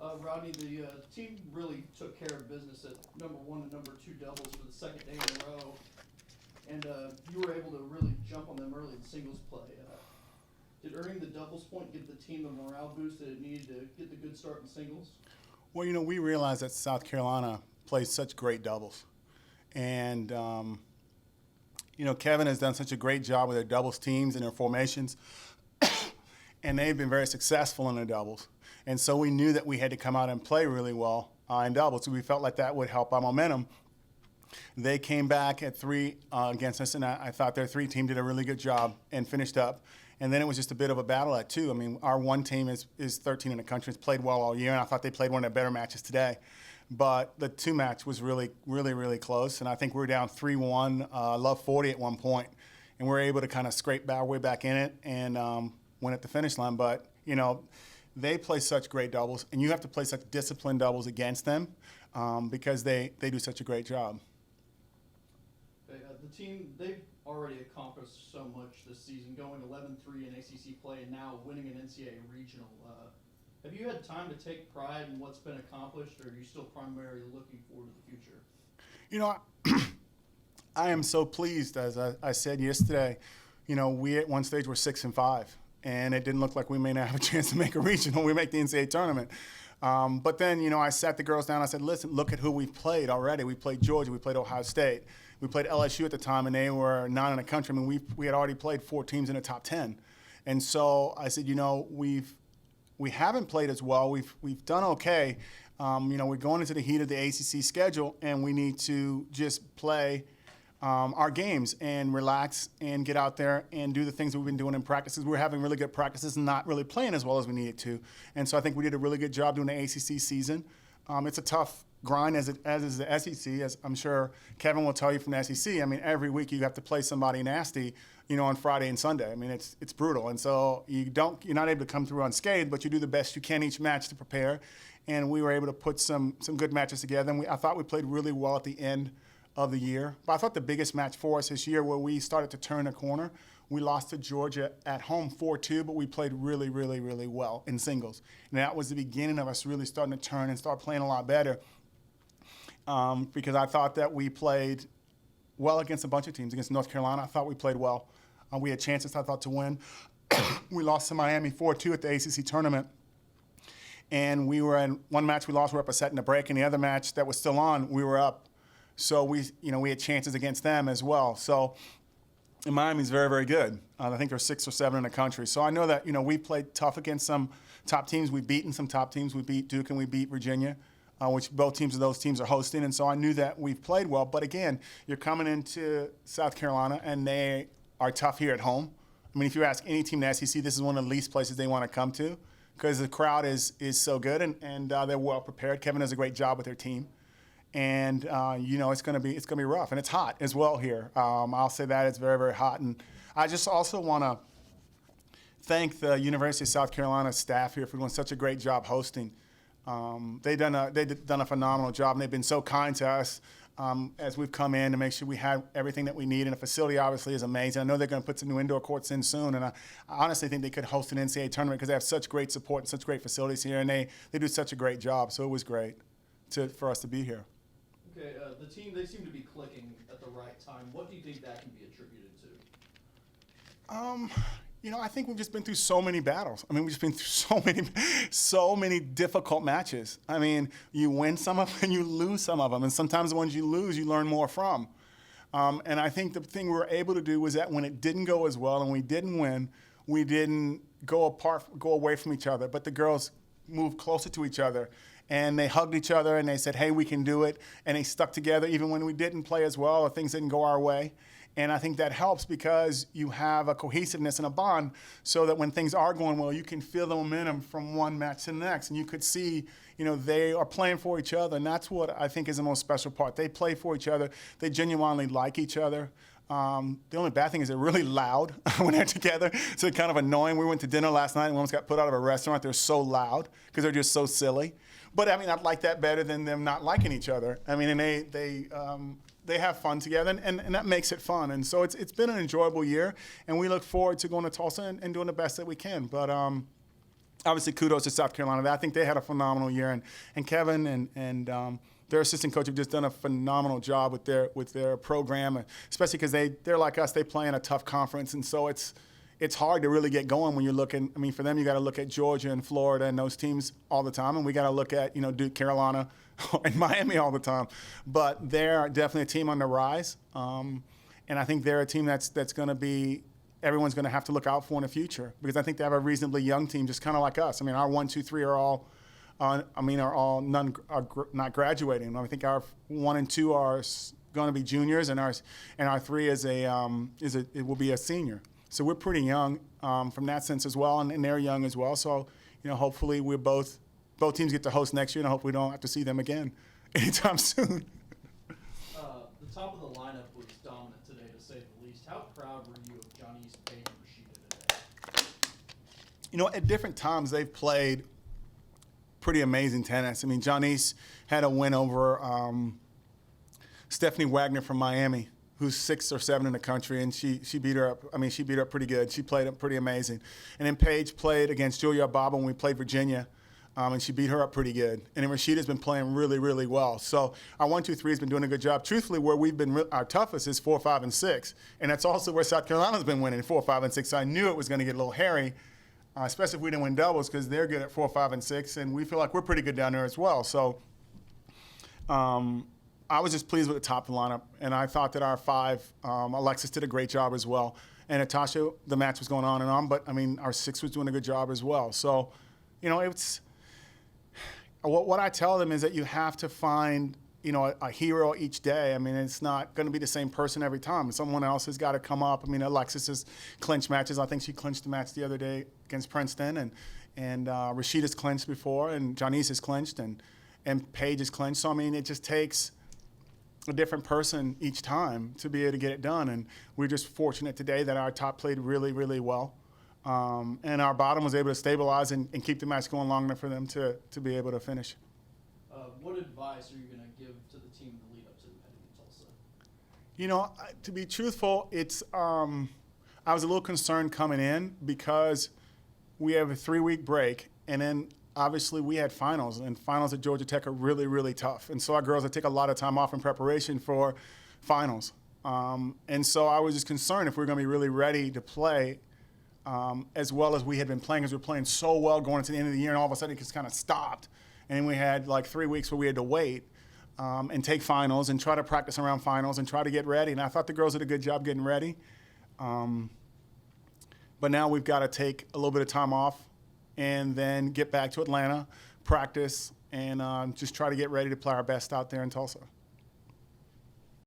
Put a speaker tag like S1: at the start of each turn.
S1: Rodney, the team really took care of business at number one and number two doubles for the second day in a row, and you were able to really jump on them early in singles play. Did earning the doubles point give the team the morale boost that it needed to get the good start in singles?
S2: Well, we realize that South Carolina plays such great doubles. And, Kevin has done such a great job with their doubles teams and their formations. And they've been very successful in their doubles. And so we knew that we had to come out and play really well in doubles. So we felt like that would help our momentum. They came back at three against us, and I thought their three team did a really good job and finished up. And then it was just a bit of a battle at two. I mean, our one team is 13 in the country. It's played well all year, and I thought they played one of their better matches today. But the two match was really, really, really close, and I think we were down 3-1, love 40 at one point, and we were able to kind of scrape our way back in it and win at the finish line. But, they play such great doubles, and you have to play such disciplined doubles against them because they do such a great job.
S1: The team, they've already accomplished so much this season, going 11-3 in ACC play and now winning an NCAA regional. Have you had time to take pride in what's been accomplished, or are you still primarily looking forward to the future?
S2: I am so pleased, as I said yesterday. We at one stage were 6-5, and it didn't look like we may not have a chance to make a regional. We make the NCAA tournament. But then, I sat the girls down. I said, listen, look at who we've played already. We played Georgia. We played Ohio State. We played LSU at the time, and they were 9 in the country. I mean, we had already played 4 teams in the top 10. And so I said, we haven't played as well. We've done okay. We're going into the heat of the ACC schedule, and we need to just play our games and relax and get out there and do the things that we've been doing in practices. We're having really good practices and not really playing as well as we needed to. And so I think we did a really good job doing the ACC season. It's a tough grind as is the SEC, as I'm sure Kevin will tell you from the SEC. I mean, every week you have to play somebody nasty, on Friday and Sunday. I mean, it's brutal. And so you're not able to come through unscathed, but you do the best you can each match to prepare. And we were able to put some good matches together. And I thought we played really well at the end of the year. But I thought the biggest match for us this year, where we started to turn a corner, we lost to Georgia at home 4-2, but we played really, really, really well in singles. And that was the beginning of us really starting to turn and start playing a lot better. Because I thought that we played well against a bunch of teams. Against North Carolina, I thought we played well. We had chances, I thought, to win. We lost to Miami 4-2 at the ACC tournament. And we were in one match we lost, we were up a set in the break, and the other match that was still on, we were up. So we had chances against them as well. So and Miami's very, very good. I think they're 6 or 7 in the country. So I know that, we played tough against some top teams. We've beaten some top teams. We beat Duke and we beat Virginia, which both teams of those teams are hosting. And so I knew that we've played well. But again, you're coming into South Carolina, and they are tough here at home. I mean, if you ask any team in the SEC, this is one of the least places they want to come to because the crowd is so good and they're well prepared. Kevin does a great job with their team. And it's going to be rough, and it's hot as well here. I'll say that it's very, very hot, and I just also want to thank the University of South Carolina staff here for doing such a great job hosting. They've done a phenomenal job, and they've been so kind to us as we've come in to make sure we have everything that we need. And the facility obviously is amazing. I know they're going to put some new indoor courts in soon, and I honestly think they could host an NCAA tournament because they have such great support and such great facilities here, and they do such a great job. So it was great for us to be here.
S1: Okay, the team, they seem to be clicking at the right time. What do you think that can be attributed to?
S2: I think we've just been through so many battles. I mean, we've just been through so many difficult matches. I mean, you win some of them and you lose some of them. And sometimes the ones you lose, you learn more from. And I think the thing we were able to do was that when it didn't go as well and we didn't win, we didn't go away from each other. But the girls moved closer to each other. And they hugged each other and they said, hey, we can do it. And they stuck together even when we didn't play as well or things didn't go our way. And I think that helps because you have a cohesiveness and a bond so that when things are going well, you can feel the momentum from one match to the next. And you could see, they are playing for each other. And that's what I think is the most special part. They play for each other. They genuinely like each other. The only bad thing is they're really loud when they're together. So it's kind of annoying. We went to dinner last night and we almost got put out of a restaurant. They're so loud because they're just so silly. But I mean, I'd like that better than them not liking each other. I mean, and they have fun together, and that makes it fun. And so it's been an enjoyable year, and we look forward to going to Tulsa and doing the best that we can. But obviously kudos to South Carolina. I think they had a phenomenal year, and Kevin and their assistant coach have just done a phenomenal job with their program, especially because they're like us. They play in a tough conference, and so it's hard to really get going when you're looking. I mean, for them, you got to look at Georgia and Florida and those teams all the time, and we got to look at Duke, Carolina, and Miami all the time. But they're definitely a team on the rise, and I think they're a team that's going to be everyone's going to have to look out for in the future, because I think they have a reasonably young team, just kind of like us. I mean, our 1, 2, 3 are all. Not graduating. I think our 1 and 2 are going to be juniors, and our 3 it will be a senior. So we're pretty young from that sense as well, and they're young as well. So hopefully we both teams get to host next year, and I hope we don't have to see them again anytime soon.
S1: The top of the lineup was dominant today, to say the least. How proud were you of Johnny's Page and Rashida today?
S2: At different times they've played pretty amazing tennis. I mean, Janice had a win over Stephanie Wagner from Miami, who's 6 or 7 in the country, and she beat her up. I mean, she beat her up pretty good. She played up pretty amazing. And then Paige played against Julia Baba when we played Virginia, and she beat her up pretty good. And then Rashida's been playing really, really well. So our 1, 2, 3 has been doing a good job. Truthfully, where we've been our toughest is 4, 5, and 6, and that's also where South Carolina's been winning 4, 5, and 6. So I knew it was going to get a little hairy. Especially if we didn't win doubles, because they're good at 4, 5, and 6, and we feel like we're pretty good down there as well. So I was just pleased with the top of the lineup, and I thought that our 5, Alexis did a great job as well. And Natasha, the match was going on and on, but, I mean, our 6 was doing a good job as well. So, it's what I tell them is that you have to find a hero each day. I mean, it's not going to be the same person every time. Someone else has got to come up. I mean, Alexis has clinched matches. I think she clinched the match the other day against Princeton, and Rashida's clinched before, and Janice has clinched, and Paige has clinched. So, I mean, it just takes a different person each time to be able to get it done. And we're just fortunate today that our top played really, really well. And our bottom was able to stabilize and keep the match going long enough for them to be able to finish.
S1: What advice are you going to give to the team in the lead up to the Tulsa?
S2: To be truthful, I was a little concerned coming in because we have a 3-week break, and then obviously we had finals, and finals at Georgia Tech are really, really tough. And so our girls had to take a lot of time off in preparation for finals. And so I was just concerned if we were going to be really ready to play as well as we had been playing, because we were playing so well going into the end of the year, and all of a sudden it just kind of stopped. And we had like 3 weeks where we had to wait and take finals and try to practice around finals and try to get ready. And I thought the girls did a good job getting ready. But now we've got to take a little bit of time off and then get back to Atlanta, practice, and just try to get ready to play our best out there in Tulsa.